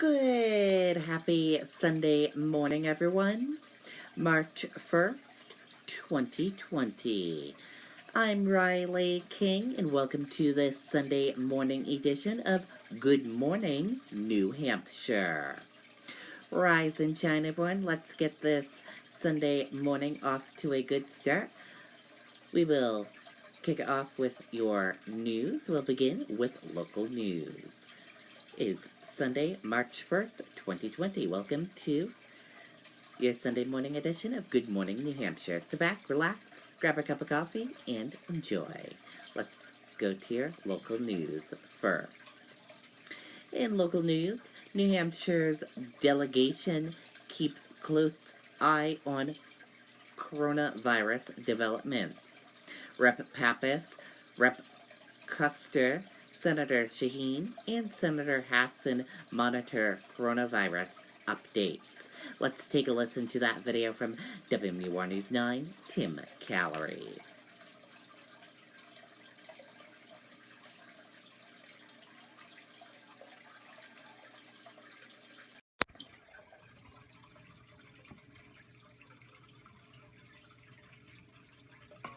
Good, happy Sunday morning, everyone. March 1st, 2020. I'm Riley King, and welcome to this Sunday morning edition of Good Morning, New Hampshire. Rise and shine, everyone. Let's get this Sunday morning off to a good start. We will kick it off with your news. We'll begin with local news. It is Sunday, March 1st, 2020. Welcome to your Sunday morning edition of Good Morning, New Hampshire. Sit back, relax, grab a cup of coffee, and enjoy. Let's go to your local news first. In local news, New Hampshire's delegation keeps close eye on coronavirus developments. Rep. Pappas, Rep. Custer, Senator Shaheen, and Senator Hassan monitor coronavirus updates. Let's take a listen to that video from WMUR News 9, Tim Callery.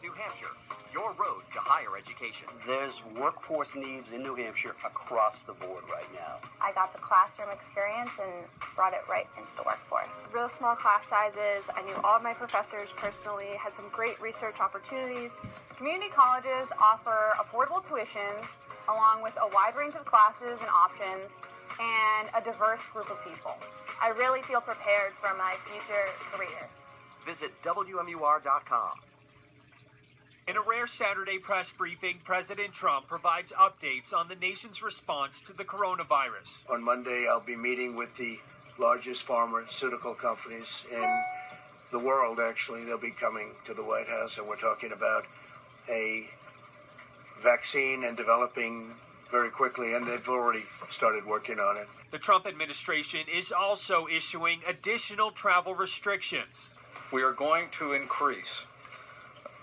New Hampshire, your road to higher education. There's workforce needs in New Hampshire across the board right now. I got the classroom experience and brought it right into the workforce. Real small class sizes. I knew all of my professors personally, had some great research opportunities. Community colleges offer affordable tuitions along with a wide range of classes and options and a diverse group of people. I really feel prepared for my future career. Visit WMUR.com. In a rare Saturday press briefing, President Trump provides updates on the nation's response to the coronavirus. On Monday, I'll be meeting with the largest pharmaceutical companies in the world, actually. They'll be coming to the White House, and we're talking about a vaccine and developing very quickly, and they've already started working on it. The Trump administration is also issuing additional travel restrictions. We are going to increase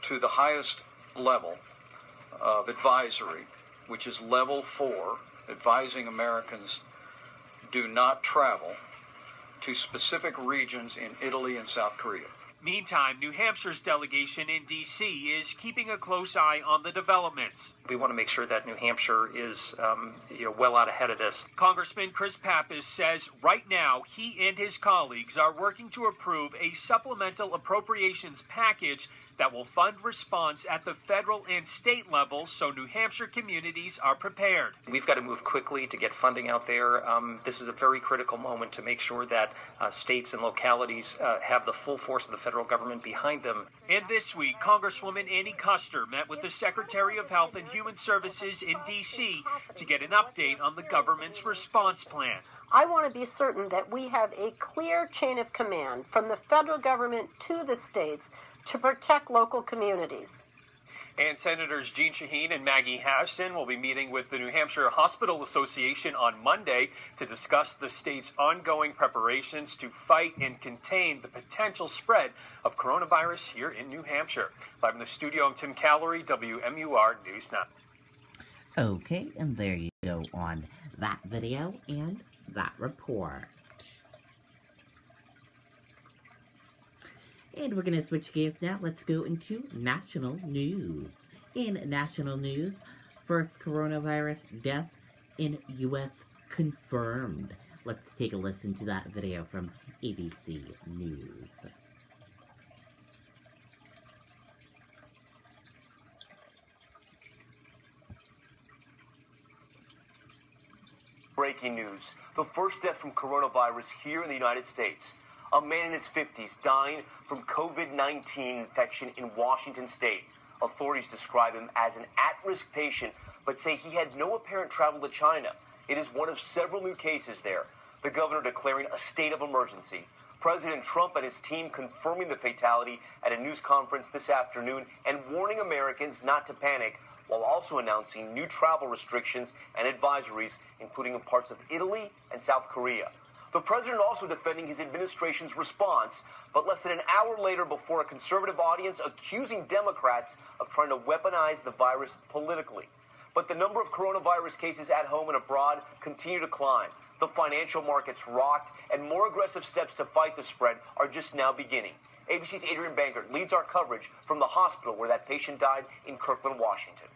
to the highest level of advisory, which is level 4, advising Americans do not travel to specific regions in Italy and South Korea. Meantime, New Hampshire's delegation in D.C. is keeping a close eye on the developments. We want to make sure that New Hampshire is well out ahead of this. Congressman Chris Pappas says right now he and his colleagues are working to approve a supplemental appropriations package that will fund response at the federal and state level so New Hampshire communities are prepared. We've got to move quickly to get funding out there. This is a very critical moment to make sure that states and localities have the full force of the federal government behind them. And this week, Congresswoman Annie Custer met with the Secretary of Health and Human Services in D.C. to get an update on the government's response plan. I want to be certain that we have a clear chain of command from the federal government to the states to protect local communities. And Senators Jeanne Shaheen and Maggie Hassan will be meeting with the New Hampshire Hospital Association on Monday to discuss the state's ongoing preparations to fight and contain the potential spread of coronavirus here in New Hampshire. Live in the studio, I'm Tim Callery, WMUR News 9. Okay, and there you go on that video and that report. And we're going to switch gears now. Let's go into national news. In national news, first coronavirus death in U.S. confirmed. Let's take a listen to that video from ABC News. Breaking news. The first death from coronavirus here in the United States. A man in his 50s dying from COVID-19 infection in Washington state. Authorities describe him as an at-risk patient, but say he had no apparent travel to China. It is one of several new cases there. The governor declaring a state of emergency. President Trump and his team confirming the fatality at a news conference this afternoon and warning Americans not to panic, while also announcing new travel restrictions and advisories, including in parts of Italy and South Korea. The president also defending his administration's response, but less than an hour later before a conservative audience accusing Democrats of trying to weaponize the virus politically. But the number of coronavirus cases at home and abroad continue to climb. The financial markets rocked, and more aggressive steps to fight the spread are just now beginning. ABC's Adrian Bankert leads our coverage from the hospital where that patient died in Kirkland, Washington.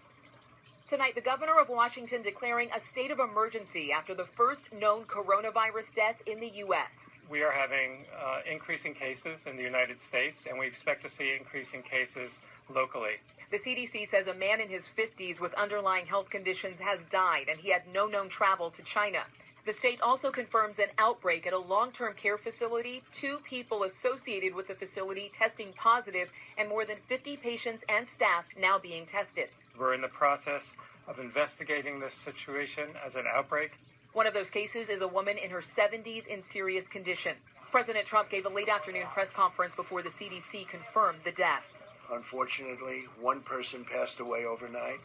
Tonight, the governor of Washington declaring a state of emergency after the first known coronavirus death in the U.S. We are having increasing cases in the United States, and we expect to see increasing cases locally. The CDC says a man in his 50s with underlying health conditions has died, and he had no known travel to China. The state also confirms an outbreak at a long-term care facility, 2 people associated with the facility testing positive, and more than 50 patients and staff now being tested. We're in the process of investigating this situation as an outbreak. One of those cases is a woman in her 70s in serious condition. President Trump gave a late afternoon press conference before the CDC confirmed the death. Unfortunately, one person passed away overnight,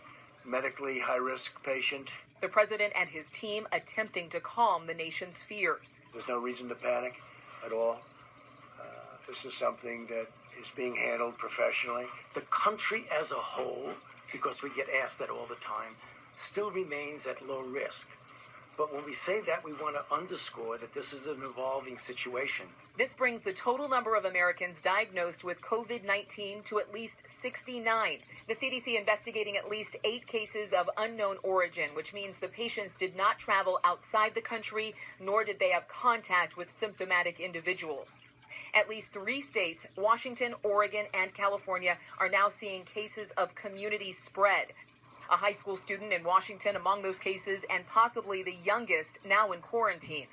medically high-risk patient. The president and his team attempting to calm the nation's fears. There's no reason to panic at all. This is something that is being handled professionally. The country as a whole, because we get asked that all the time, still remains at low risk. But when we say that, we want to underscore that this is an evolving situation. This brings the total number of Americans diagnosed with COVID-19 to at least 69. The CDC investigating at least 8 cases of unknown origin, which means the patients did not travel outside the country, nor did they have contact with symptomatic individuals. At least 3 states, Washington, Oregon, and California, are now seeing cases of community spread. A high school student in Washington among those cases, and possibly the youngest now in quarantine.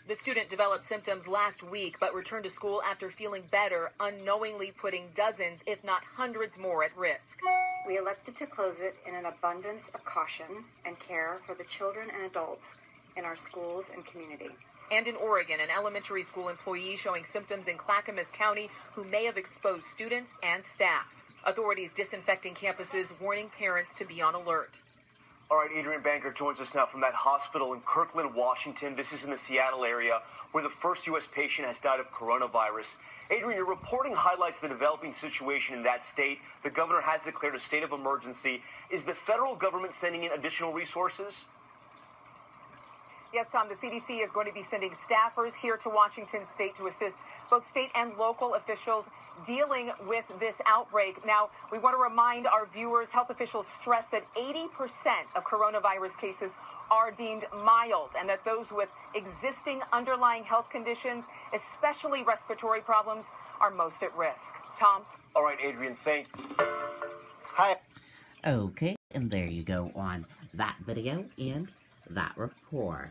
The student developed symptoms last week, but returned to school after feeling better, unknowingly putting dozens, if not hundreds more at risk. We elected to close it in an abundance of caution and care for the children and adults in our schools and community. And in Oregon, an elementary school employee showing symptoms in Clackamas County who may have exposed students and staff. Authorities disinfecting campuses, warning parents to be on alert. All right, Adrian Bankert joins us now from that hospital in Kirkland, Washington. This is in the Seattle area where the first U.S. patient has died of coronavirus. Adrian, your reporting highlights the developing situation in that state. The governor has declared a state of emergency. Is the federal government sending in additional resources? Yes, Tom, the CDC is going to be sending staffers here to Washington state to assist both state and local officials dealing with this outbreak. Now, we want to remind our viewers, health officials stress that 80% of coronavirus cases are deemed mild, and that those with existing underlying health conditions, especially respiratory problems, are most at risk. Tom? All right, Adrian, thank you. Hi. Okay, and there you go on that video and that report.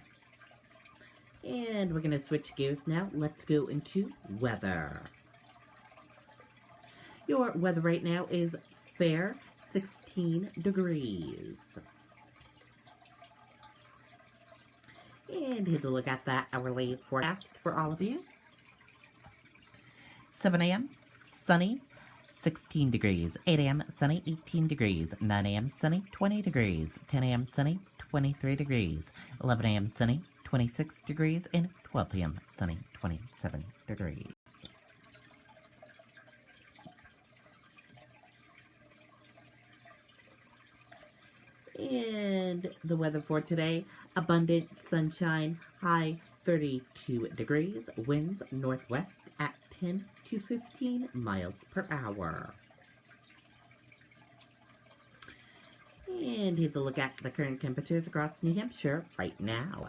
And we're going to switch gears now. Let's go into weather. Your weather right now is fair, 16 degrees. And here's a look at that hourly forecast for all of you. 7 a.m., sunny, 16 degrees. 8 a.m., sunny, 18 degrees. 9 a.m., sunny, 20 degrees. 10 a.m., sunny, 23 degrees. 11 a.m., sunny, 26 degrees. And 12 p.m., sunny, 27 degrees. And the weather for today, abundant sunshine, high 32 degrees, winds northwest at 10 to 15 miles per hour. And here's a look at the current temperatures across New Hampshire right now.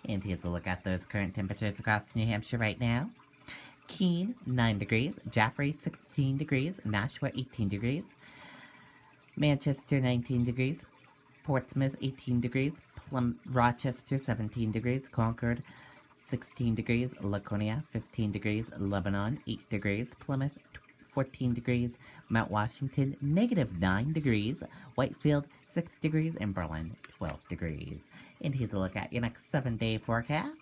And here's a look at those current temperatures across New Hampshire right now. Keene, 9 degrees. Jaffrey, 16 degrees. Nashua, 18 degrees. Manchester, 19 degrees. Portsmouth, 18 degrees. Rochester, 17 degrees. Concord, 16 degrees. Laconia, 15 degrees. Lebanon, 8 degrees. Plymouth, 14 degrees. Mount Washington, -9 degrees. Whitefield, 6 degrees. And Berlin, 12 degrees. And here's a look at your next 7-day forecast.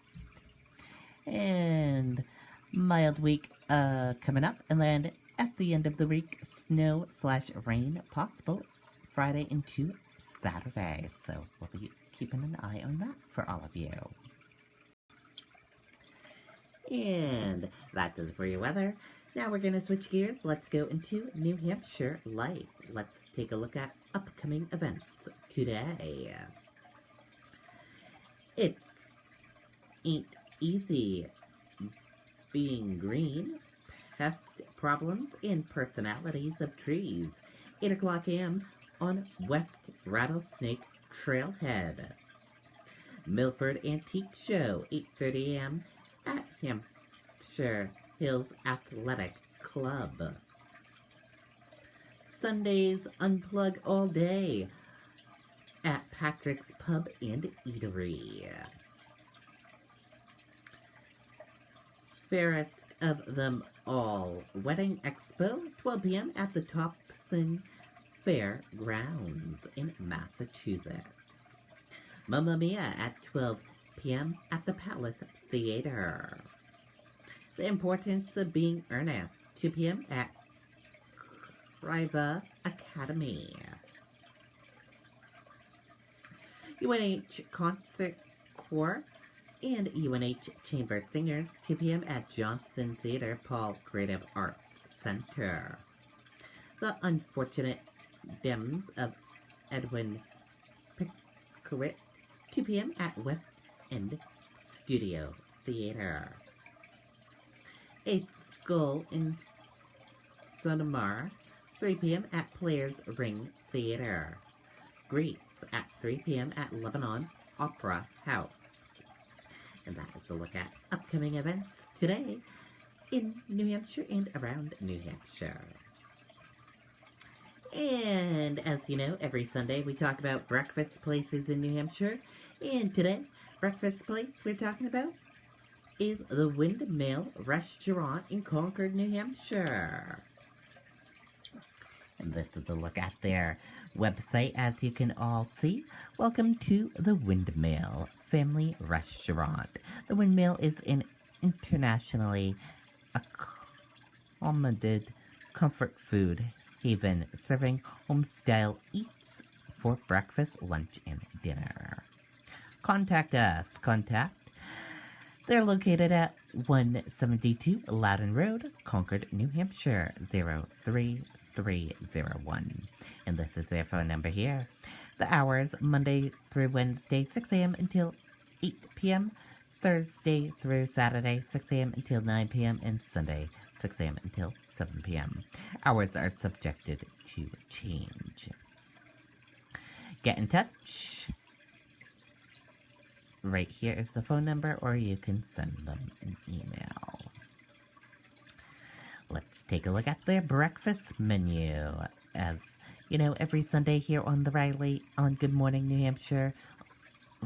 And mild week coming up. And then at the end of the week, snow/rain possible Friday into Saturday. So we'll be keeping an eye on that for all of you. And that does it for your weather. Now we're going to switch gears. Let's go into New Hampshire life. Let's take a look at upcoming events today. It's ain't easy being green, pest problems, and personalities of trees. 8 o'clock a.m. on West Rattlesnake Trailhead. Milford Antique Show, 8:30 a.m. at Hampshire Hills Athletic Club. Sundays unplug all day at Patrick's Pub and Eatery. Fairest of them all, Wedding Expo, 12 p.m. at the Thompson Fairgrounds in Massachusetts. Mamma Mia at 12 p.m. at the Palace Theater. The Importance of Being Earnest, 2 p.m. at Riva Academy. UNH Concert Corps and UNH Chamber Singers, 2 p.m. at Johnson Theater Paul Creative Arts Center. The Unfortunate Dems of Edwin Pickwick, 2 p.m. at West End Studio Theater. A Skull in Sonoma, 3 p.m. at Players Ring Theater. Greece at 3 p.m. at Lebanon Opera House. And that is a look at upcoming events today in New Hampshire and around New Hampshire. And as you know, every Sunday we talk about breakfast places in New Hampshire. And today, breakfast place we're talking about is the Windmill Restaurant in Concord, New Hampshire. And this is a look at their website, as you can all see. Welcome to the Windmill Family Restaurant. The Windmill is an internationally accommodated comfort food haven, serving home-style eats for breakfast, lunch, and dinner. Contact us. They're located at 172 Loudon Road, Concord, New Hampshire, 03301. And this is their phone number here. The hours, Monday through Wednesday, 6 a.m. until 8 p.m. Thursday through Saturday, 6 a.m. until 9 p.m. and Sunday, 6 a.m. until 7 p.m. Hours are subjected to change. Get in touch. Right here is the phone number, or you can send them an email. Let's take a look at their breakfast menu. As you know, every Sunday here on the Riley on Good Morning New Hampshire,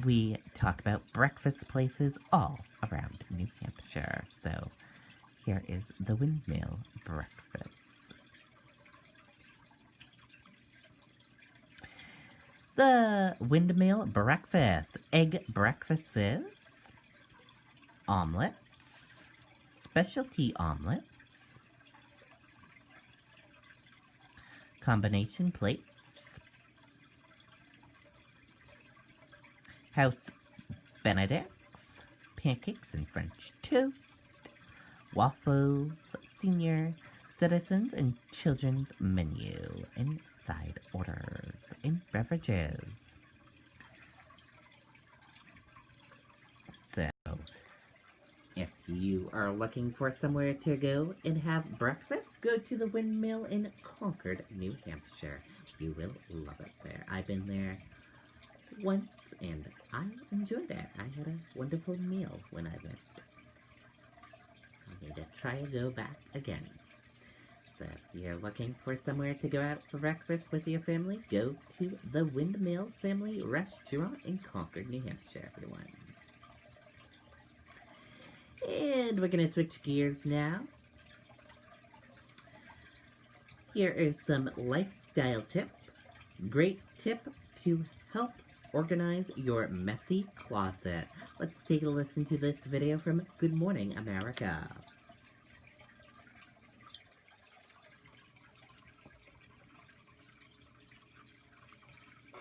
we talk about breakfast places all around New Hampshire. So here is the Windmill Breakfast. The Windmill Breakfast. Egg breakfasts, omelets, specialty omelets, combination plates, house benedicts, pancakes and French toast, waffles, senior citizens and children's menu, and side orders and beverages. So, if you are looking for somewhere to go and have breakfast, go to the Windmill in Concord, New Hampshire. You will love it there. I've been there once and I enjoyed it. I had a wonderful meal when I went. I need to try to go back again. So if you're looking for somewhere to go out for breakfast with your family, go to the Windmill Family Restaurant in Concord, New Hampshire, everyone. And we're going to switch gears now. Here is some lifestyle tip. Great tip to help organize your messy closet. Let's take a listen to this video from Good Morning America.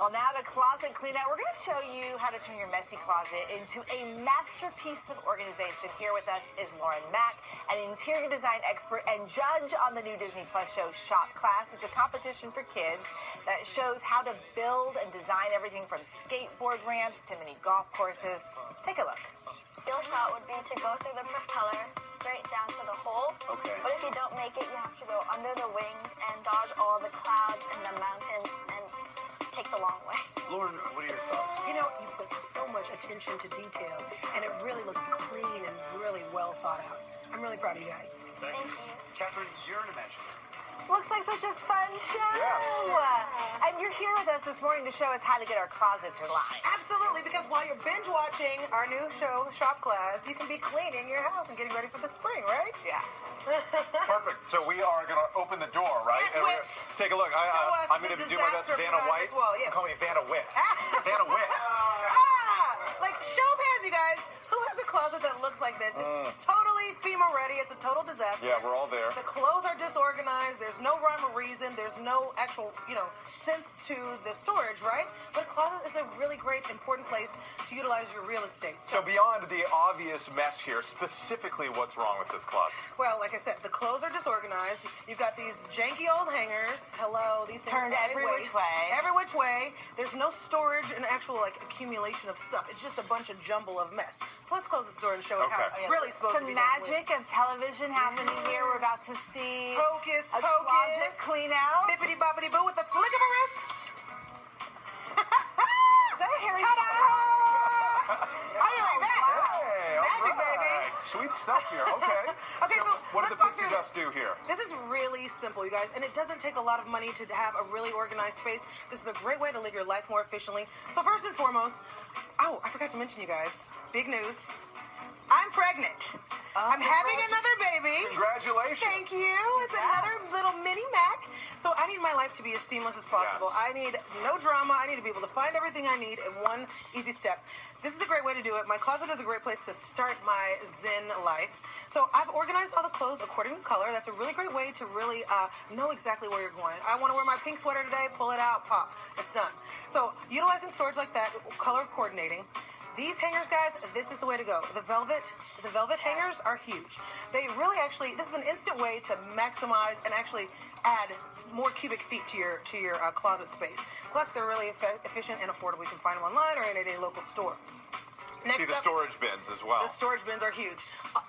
Well, now to closet cleaning. clean out. We're going to show you how to turn your messy closet into a masterpiece of organization. Here with us is Lauren Mack, an interior design expert and judge on the new Disney Plus show Shop Class. It's a competition for kids that shows how to build and design everything from skateboard ramps to mini golf courses. Take a look. Skill shot would be to go through the propeller straight down to the hole. Okay. But if you don't make it, you have to go under the wings and dodge all the clouds and the mountains and take the long way. Lauren, what are your thoughts? You know, you put so much attention to detail, and it really looks clean and really well thought out. I'm really proud of you guys. Thank you. Catherine, you're an Imagineer. Looks like such a fun show. Yes. And you're here with us this morning to show us how to get our closets aligned. Absolutely, because while you're binge watching our new show, Shop Class, you can be cleaning your house and getting ready for the spring, right? Yeah. Perfect. So we are going to open the door, right? Yes, And we're Witch. gonna take a look. I'm going to do my best. disaster Vanna behind White. this wall, yes. Call me Vanna Witt. Vanna Witt. Like, show of hands, you guys. Who has a closet that looks like this? It's totally FEMA ready. It's a total disaster. Yeah, we're all there. The clothes are disorganized. There's no rhyme or reason. There's no actual, sense to the storage, right? But a closet is a really great, important place to utilize your real estate. So beyond the obvious mess here, specifically what's wrong with this closet? Well, like I said, the clothes are disorganized. You've got these janky old hangers. Hello, these things Turned are every which way. Every which way. There's no storage and actual accumulation of stuff. It's just a bunch of jumble of mess. So let's close this door and show it how it's really supposed to Some be done with. magic of television happening here. We're about to see Hocus a pocus. closet clean out. Bippity boppity boo with a flick of a wrist. Is that a Harry Ta-da! How do you like that? Hey, Magic, all right. baby. Sweet stuff here. Okay. Okay, so what did let's the walk pixie through dust do here? This is really simple, you guys, and it doesn't take a lot of money to have a really organized space. This is a great way to live your life more efficiently. So first and foremost, I forgot to mention, you guys, big news. I'm pregnant. I'm having another baby. Congratulations. Thank you. It's another little mini Mac. So I need my life to be as seamless as possible. Yes. I need no drama. I need to be able to find everything I need in one easy step. This is a great way to do it. My closet is a great place to start my Zen life. So I've organized all the clothes according to color. That's a really great way to really know exactly where you're going. I want to wear my pink sweater today. Pull it out. Pop. It's done. So utilizing storage like that, color coordinating. These hangers, guys, this is the way to go. The velvet hangers are huge. They really this is an instant way to maximize and actually add more cubic feet to your closet space. Plus, they're really efficient and affordable. You can find them online or in a local store. See the storage bins as well. The storage bins are huge.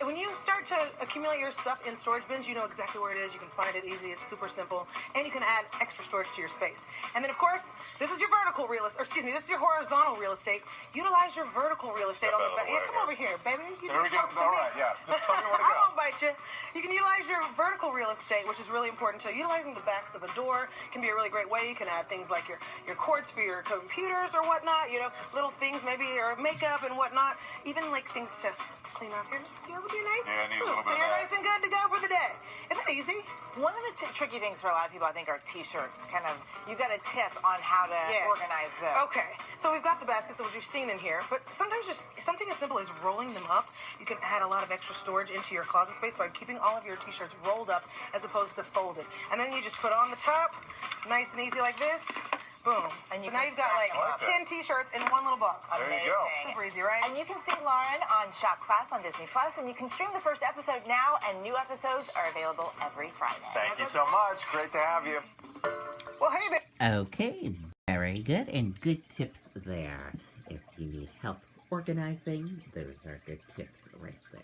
When you start to accumulate your stuff in storage bins, you know exactly where it is. You can find it easy. It's super simple. And you can add extra storage to your space. And then, of course, this is your vertical real estate. This is your horizontal real estate. Utilize your vertical real estate on the back. Yeah, come over here, baby. There we go. All right, yeah. Just tell me where to go. I won't bite you. You can utilize your vertical real estate, which is really important too. Utilizing the backs of a door can be a really great way. You can add things like your cords for your computers or whatnot. Little things maybe or makeup and whatnot. Even like things to clean off your skin with your nice suit. So you're nice and good to go for the day. Isn't that easy? One of the tricky things for a lot of people, I think, are T-shirts. You got a tip on how to organize those. Okay, so we've got the baskets, which you've seen in here, but sometimes just something as simple as rolling them up, you can add a lot of extra storage into your closet space by keeping all of your T-shirts rolled up as opposed to folded. And then you just put on the top, nice and easy like this. Boom. And so now you've got like 10 T-shirts in one little box. There you go. Super easy, right? And you can see Lauren on Shop Class on Disney Plus, and you can stream the first episode now, and new episodes are available every Friday. Thank you so much. Great to have you. Well, hey, babe. Okay, very good, and good tips there. If you need help organizing, those are good tips right there.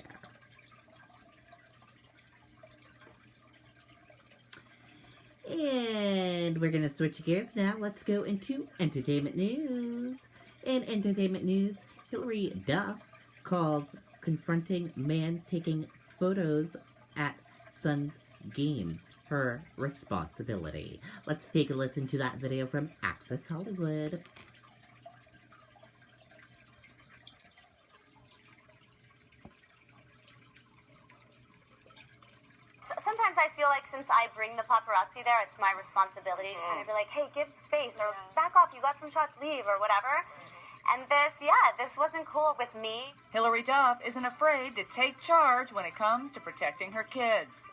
And we're going to switch gears now. Let's go into entertainment news. In entertainment news, Hilary Duff calls confronting man taking photos at son's game her responsibility. Let's take a listen to that video from Access Hollywood. Sometimes I feel like since I bring the paparazzi there, it's my responsibility to kind of be like, hey, give space, or back off, you got some shots, leave, or whatever. And this wasn't cool with me. Hilary Duff isn't afraid to take charge when it comes to protecting her kids.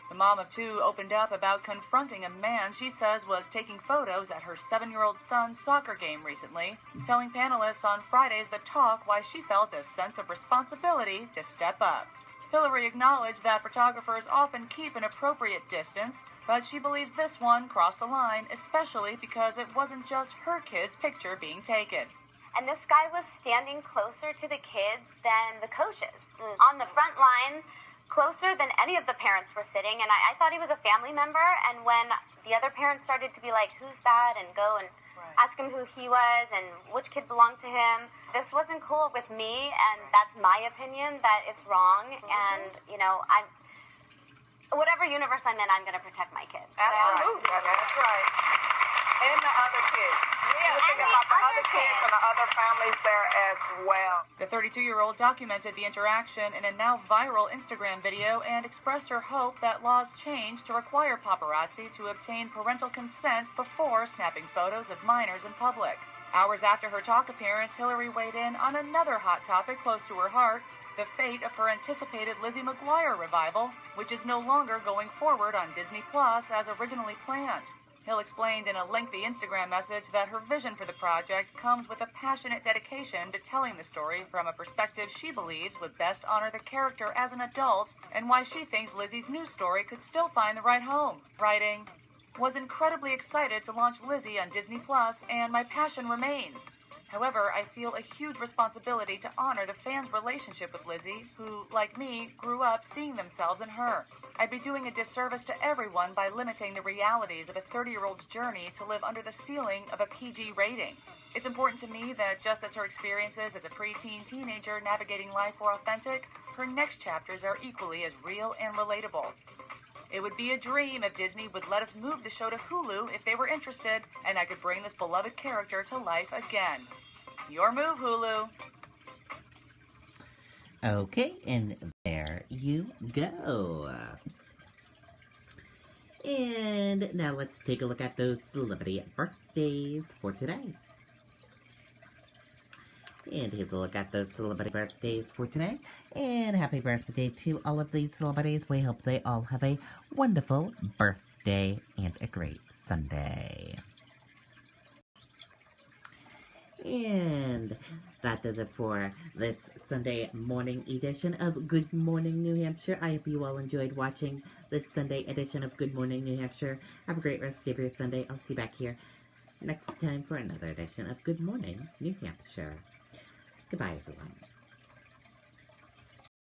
The mom of two opened up about confronting a man she says was taking photos at her 7-year-old son's soccer game recently, telling panelists on Friday's The Talk why she felt a sense of responsibility to step up. Hillary acknowledged that photographers often keep an appropriate distance, but she believes this one crossed the line, especially because it wasn't just her kid's picture being taken. And this guy was standing closer to the kids than the coaches. On the front line, closer than any of the parents were sitting, and I thought he was a family member, and when the other parents started to be like, who's that, and go and ask him who he was and which kid belonged to him, this wasn't cool with me, and that's my opinion, that it's wrong, and, you know, whatever universe I'm in, I'm going to protect my kids. Absolutely. That's right. And the other kids. Yeah, think about the other kids and the other families there as well. The 32-year-old documented the interaction in a now viral Instagram video and expressed her hope that laws change to require paparazzi to obtain parental consent before snapping photos of minors in public. Hours after her talk appearance, Hillary weighed in on another hot topic close to her heart, the fate of her anticipated Lizzie McGuire revival, which is no longer going forward on Disney Plus as originally planned. Hill explained in a lengthy Instagram message that her vision for the project comes with a passionate dedication to telling the story from a perspective she believes would best honor the character as an adult, and why she thinks Lizzie's new story could still find the right home. Writing, "Was incredibly excited to launch Lizzie on Disney Plus, and my passion remains. However, I feel a huge responsibility to honor the fans' relationship with Lizzie, who, like me, grew up seeing themselves in her. I'd be doing a disservice to everyone by limiting the realities of a 30-year-old's journey to live under the ceiling of a PG rating. It's important to me that just as her experiences as a preteen teenager navigating life were authentic, her next chapters are equally as real and relatable. It would be a dream if Disney would let us move the show to Hulu if they were interested, and I could bring this beloved character to life again. Your move, Hulu." Okay, and there you go. And now let's take a look at those celebrity birthdays for today. And here's a look at those celebrity birthdays for today. And happy birthday to all of these celebrities. We hope they all have a wonderful birthday and a great Sunday. And that does it for this Sunday morning edition of Good Morning New Hampshire. I hope you all enjoyed watching this Sunday edition of Good Morning New Hampshire. Have a great rest of your Sunday. I'll see you back here next time for another edition of Good Morning New Hampshire. Goodbye, everyone.